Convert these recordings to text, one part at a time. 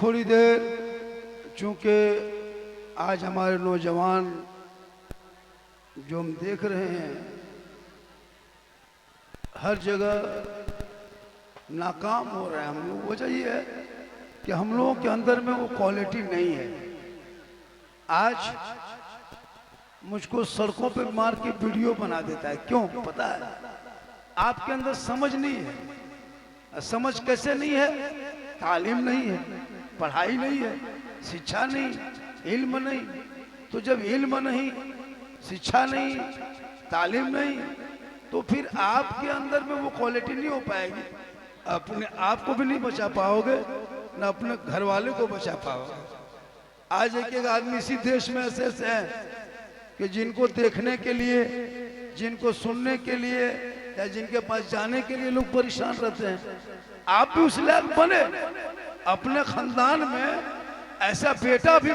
थोड़ी देर, चूँकि आज हमारे नौजवान जो हम देख रहे हैं हर जगह नाकाम हो रहे हैं हम लोग। वजह ये है कि हम लोगों के अंदर में वो क्वालिटी नहीं है। आज मुझको सड़कों पे मार के वीडियो बना देता है, क्यों पता है? आपके अंदर समझ नहीं है। समझ कैसे नहीं है? तालीम नहीं है, पढ़ाई नहीं है, शिक्षा नहीं, इल्म नहीं। तो जब इल्म नहीं, शिक्षा नहीं, तालीम नहीं, तो फिर आपके अंदर में वो क्वालिटी नहीं हो पाएगी। अपने आप को भी नहीं बचा पाओगे, ना अपने घर वाले को बचा पाओगे। आज एक एक आदमी इसी देश में ऐसे ऐसे हैं कि जिनको देखने के लिए, जिनको सुनने के लिए या जिनके पास जाने के लिए लोग परेशान रहते हैं। आप भी उस लायक बने, अपने खानदान में ऐसा बेटा भी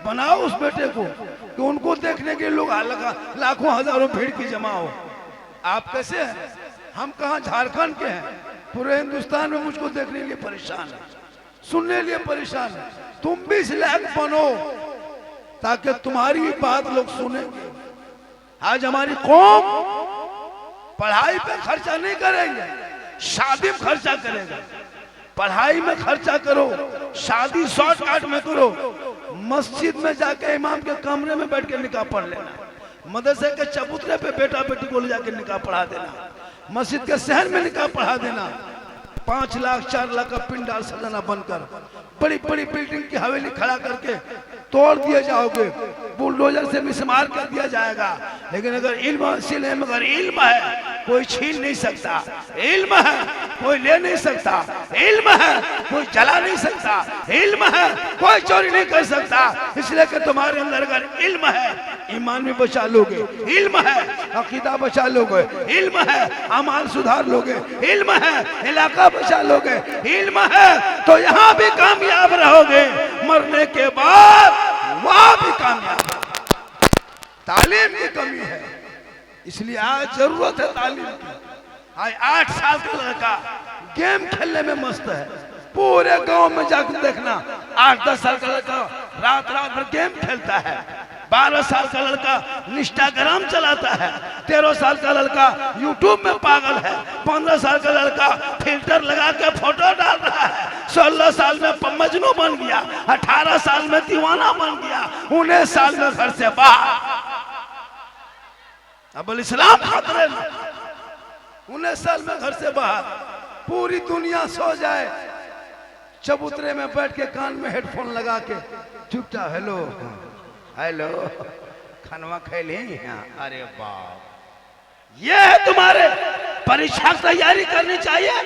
बनाओ उस बेटे को कि उनको देखने के लिए लोग लाखों हजारों भीड़ की जमा हो। आप कैसे हैं? हम कहाँ झारखंड के हैं, पूरे हिंदुस्तान में मुझको देखने के लिए परेशान है, सुनने के लिए परेशान है। तुम भी इस लायक बनो ताकि तुम्हारी बात लोग सुने। आज हमारी कौम पढ़ाई पे खर्चा नहीं करेंगे, शादी में खर्चा करेगा। पढ़ाई में खर्चा करो, शादी शॉर्टकट में करो। मस्जिद में जाके इमाम के कमरे में बैठ के निकाह पढ़ लेना, मदरसे के चबूतरे पे बेटा बेटी को ले जाके निकाह पढ़ा देना, मस्जिद के शहर में निकाह पढ़ा देना। 5 लाख 4 लाख का पिंडाल सजाना बनकर बड़ी बड़ी बिल्डिंग की हवेली खड़ा करके तोड़ दिए जाओगे, बुलडोजर से मिसमार कर दिया जाएगा। लेकिन अगर इल्म है कोई छीन नहीं सकता, इल्म है कोई ले नहीं सकता, इल्म है कोई जला नहीं सकता, इल्म है कोई चोरी नहीं कर सकता। इसलिए कि तुम्हारे अंदर अगर इल्म है, ईमान भी बचा लोगे, इल्म है अकीदा बचा लोगे, इल्म है अमाल सुधार लोगे, इल्म है इलाका बचा लोगे, इल्म है तो यहाँ भी कामयाब रहोगे, मरने के बाद वहां भी कामयाब। तालीम की कमी है, इसलिए आज जरूरत है तालीम की। आज 8 साल का लड़का गेम खेलने में मस्त है, पूरे गांव में जाकर देखना 8-10 साल का लड़का रात रात भर गेम खेलता है। 12 साल का लड़का इंस्टाग्राम चलाता है, 13 साल का लड़का यूट्यूब में पागल है, 15 साल का लड़का फिल्टर लगा के फोटो डाल रहा है, 16 साल में मजनू बन गया, 18 साल में दीवाना बन गया, 19 साल में घर से बाहर। अब इस्लाम खतरे में, 19 साल में घर से बाहर। पूरी दुनिया सो जाए, चबूतरे में बैठ के कान में हेडफोन लगा के चुपचाप हेलो हेलो खानवा खैली। अरे बाप, ये है तुम्हारे परीक्षा की तैयारी करनी चाहिए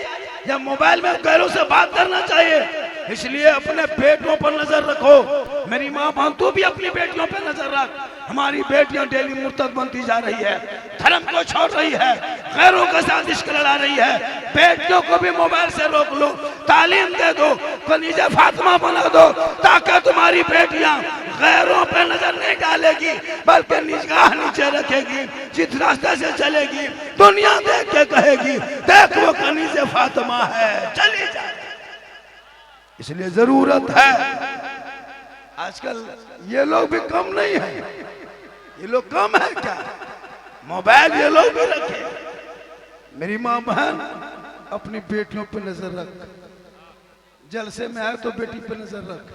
या मोबाइल में गैरों से बात करना चाहिए? इसलिए अपने बेटियों पर नजर रखो। मेरी माँ बहन तू भी अपनी बेटियों पर नजर रख। हमारी बेटियां डेली मुर्तद बनती जा रही है, धर्म को छोड़ रही है, गैरों के साथ इश्क लड़ा रही है। बेटियों को भी मोबाइल से रोक लो, तालीम दे दो, कनीज़े फातिमा बना दो, ताकि तुम्हारी बेटियां गैरों पे नजर नहीं डालेगी बल्कि निगाह नीचे रखेगी। जिस रास्ते से चलेगी दुनिया देख के कहेगी देख वो कनीज़े फातिमा है, चली जाए। इसलिए जरूरत है, आजकल ये लोग भी कम नहीं है, ये लोग कम है क्या? मोबाइल ये लोग भी रखे। मेरी माँ बहन अपनी बेटियों पे नजर रख, जलसे में आए तो बेटी पे नजर रख।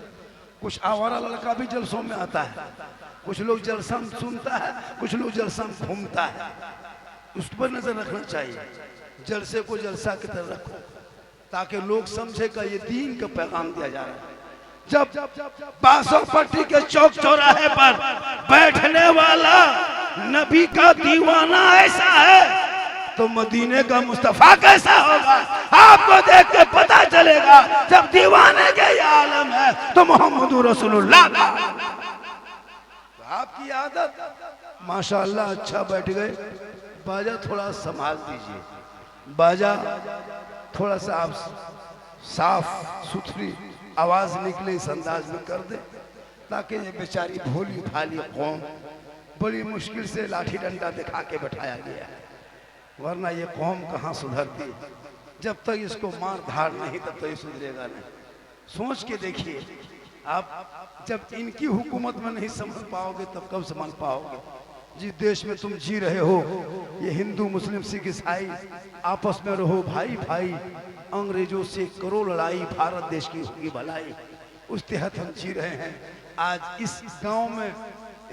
कुछ आवारा लड़का भी जलसों में आता है, कुछ लोग जलसा में सुनता है, कुछ लोग जलसा में घूमता है, उस पर नजर रखना चाहिए। जलसे को जलसा की तरह रखो ताकि लोग समझे का ये दीन का पैगाम दिया जा रहा है। जब बासोपट्टी के चौक चौराहे पर बैठने वाला नबी का दीवाना ऐसा है तो मदीने का मुस्तफा कैसा होगा? आपको देख के पता चलेगा जब दीवाने के ये आलम है तो मोहम्मद रसूलुल्लाह का। तो आपकी आदत माशाअल्लाह अच्छा बैठ गए। बाजा थोड़ा संभाल दीजिए, बाजा थोड़ा सा आप साफ सुथरी आवाज निकले इस अंदाज में कर दे ताकि ये बेचारी भोली भाली कौम, बड़ी मुश्किल से लाठी डंडा दिखा के बैठाया गया है, वरना ये कौम कहाँ सुधरती। जब तक इसको मार धाड़ नहीं तब तक ये सुधरेगा नहीं। सोच के देखिए, आप जब इनकी हुकूमत में नहीं समझ पाओगे तब कब समझ पाओगे। जिस देश में तुम जी रहे हो, ये हिंदू मुस्लिम सिख ईसाई आपस में रहो भाई भाई, अंग्रेजों से करो लड़ाई, भारत देश की होगी भलाई, उस तहत हम जी रहे हैं। आज इस गांव में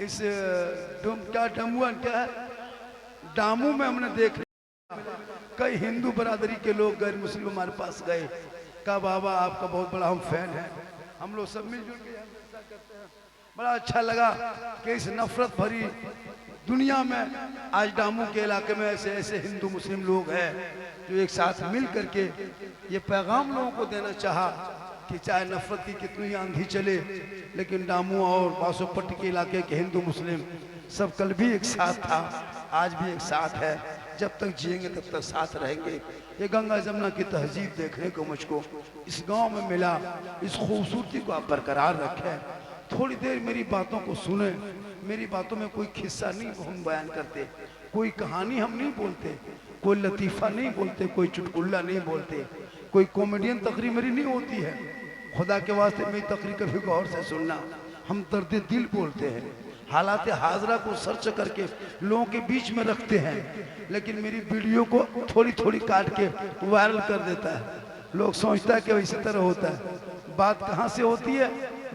इस डामू में हमने देख कई हिंदू बरादरी के लोग गैर मुस्लिम हमारे पास गए, कहा बाबा आपका बहुत बड़ा हम फैन हैं, हम लोग सब मिलजुल के करते हैं। बड़ा अच्छा लगा कि इस नफरत भरी दुनिया में आज डामू के इलाके में ऐसे ऐसे हिंदू मुस्लिम लोग हैं जो एक साथ मिल करके ये पैगाम लोगों को देना चाहा कि चाहे नफरत की कितनी आंधी चले, लेकिन डामू और बासोपट्टी के इलाके के हिंदू मुस्लिम सब कल भी एक साथ था, आज भी एक साथ है, जब तक जिएंगे तब तक साथ रहेंगे। ये गंगा जमुना की तहजीब देखने को मुझको इस गांव में मिला, इस खूबसूरती को आप बरकरार रखें। थोड़ी देर मेरी बातों को सुने, मेरी बातों में कोई किस्सा नहीं हम बयान करते, कोई कहानी हम नहीं बोलते, कोई लतीफ़ा नहीं बोलते, कोई चुटकुल्ला नहीं बोलते, कोई कॉमेडियन तकरीर मेरी नहीं होती है। खुदा के वास्ते मेरी तकरीर कभी गौर से सुनना, हम दर्द दिल बोलते हैं, हालात हाजरा को सर्च करके लोगों के बीच में रखते हैं, लेकिन मेरी वीडियो को थोड़ी थोड़ी काट के वायरल कर देता है। लोग सोचता है कि इसी तरह होता है, बात कहाँ से होती है,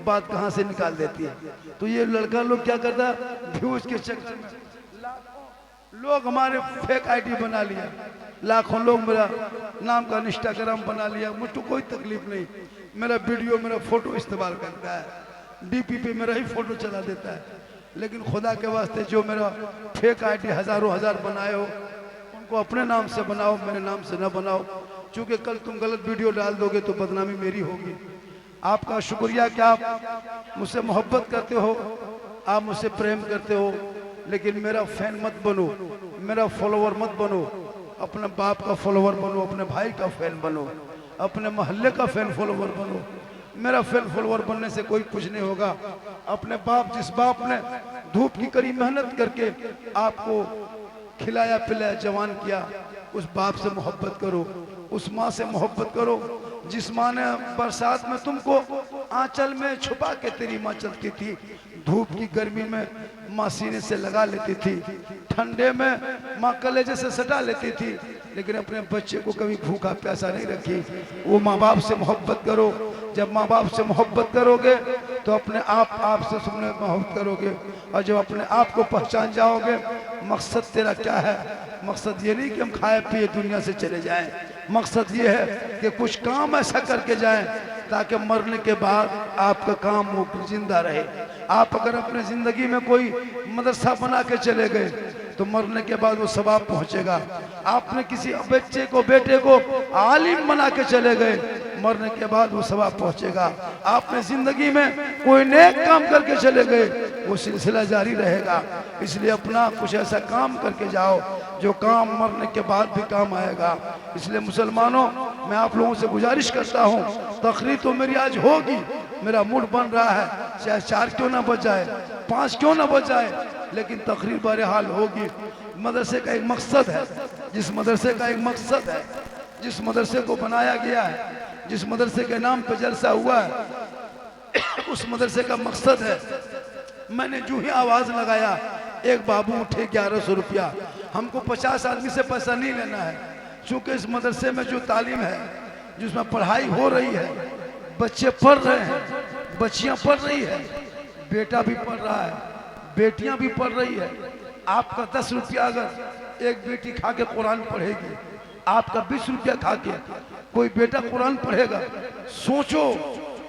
बात कहाँ से निकाल देती है। तो ये लड़का लोग क्या करता है, व्यूज के चक्कर में लाखों लोग हमारे फेक आईडी बना लिया, लाखों लोग मेरा नाम का इंस्टाग्राम बना लिया, मुझको कोई तकलीफ नहीं, मेरा वीडियो मेरा फोटो इस्तेमाल करता है, डीपी पे मेरा ही फोटो चला देता है। लेकिन खुदा के वास्ते जो मेरा फेक आईडी हजारों हजार बनाए हो उनको अपने नाम से बनाओ, मेरे नाम से न बनाओ, क्योंकि कल तुम गलत वीडियो डाल दोगे तो बदनामी मेरी होगी। आपका शुक्रिया कि आप मुझसे मोहब्बत करते हो, आप मुझसे प्रेम करते हो, लेकिन मेरा फैन मत बनो, मेरा फॉलोवर मत बनो, अपने बाप का फॉलोवर बनो, अपने भाई का फैन बनो, अपने मोहल्ले का फैन फॉलोवर बनो। मेरा फैन फॉलोवर बनने से कोई कुछ नहीं होगा। अपने बाप, जिस बाप ने धूप की कड़ी मेहनत करके आपको खिलाया पिलाया जवान किया, उस बाप से मोहब्बत करो, उस माँ से मोहब्बत करो जिस माँ ने बरसात में तुमको आंचल में छुपा के तेरी माँ चलती थी, धूप की गर्मी में माँ सीने से लगा लेती थी, ठंडे में माँ कलेजे से सटा लेती थी, लेकिन अपने बच्चे को कभी भूखा प्यासा नहीं रखी। वो माँ बाप से मोहब्बत करो, जब माँ बाप से मोहब्बत करोगे तो अपने आप से सुनने मोहब्बत करोगे, और जब अपने आप को पहचान जाओगे मकसद तेरा क्या है। मकसद ये नहीं कि हम खाए पिए दुनिया से चले जाएं, मकसद ये है कि कुछ काम ऐसा करके जाएं ताकि मरने के बाद आपका काम वो जिंदा रहे। आप अगर अपने जिंदगी में कोई मदरसा बना के चले गए तो मरने के बाद वो सवाब पहुंचेगा। आपने किसी बच्चे को बेटे को आलिम बना के चले गए, मरने के बाद वो सवाब पहुंचेगा। आपने जिंदगी में कोई नेक काम करके चले गए, वो सिलसिला जारी रहेगा। इसलिए अपना कुछ ऐसा काम करके जाओ जो काम मरने के बाद भी काम आएगा। इसलिए मुसलमानों, मैं आप लोगों से गुजारिश करता हूँ, तकरीर तो मेरी आज होगी, मेरा मूड बन रहा है, चाहे 4 क्यों ना बज जाए, 5 क्यों ना बज जाए, लेकिन तकरीर बहरहाल होगी। मदरसे का एक मकसद है, जिस मदरसे का एक मकसद है, जिस मदरसे को बनाया गया है, जिस मदरसे के नाम पे जलसा हुआ है, उस मदरसे का मकसद है। मैंने जो ही आवाज लगाया, एक बाबू उठे 1100 रुपया, हमको 50 आदमी से पैसा नहीं लेना है, क्योंकि इस मदरसे में जो तालीम है, जिसमें पढ़ाई हो रही है, बच्चे पढ़ रहे हैं, बच्चियां पढ़ रही है, बेटा भी पढ़ रहा है, बेटियां भी पढ़ रही है। आपका 10 रुपया अगर एक बेटी खा के कुरान पढ़ेगी, आपका 20 रुपया खा के कोई बेटा कुरान पढ़ेगा, सोचो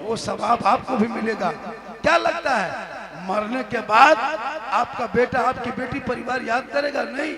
वो सवाब आपको भी मिलेगा। क्या लगता है मरने के बाद आपका बेटा आपकी बेटी परिवार याद करेगा? नहीं।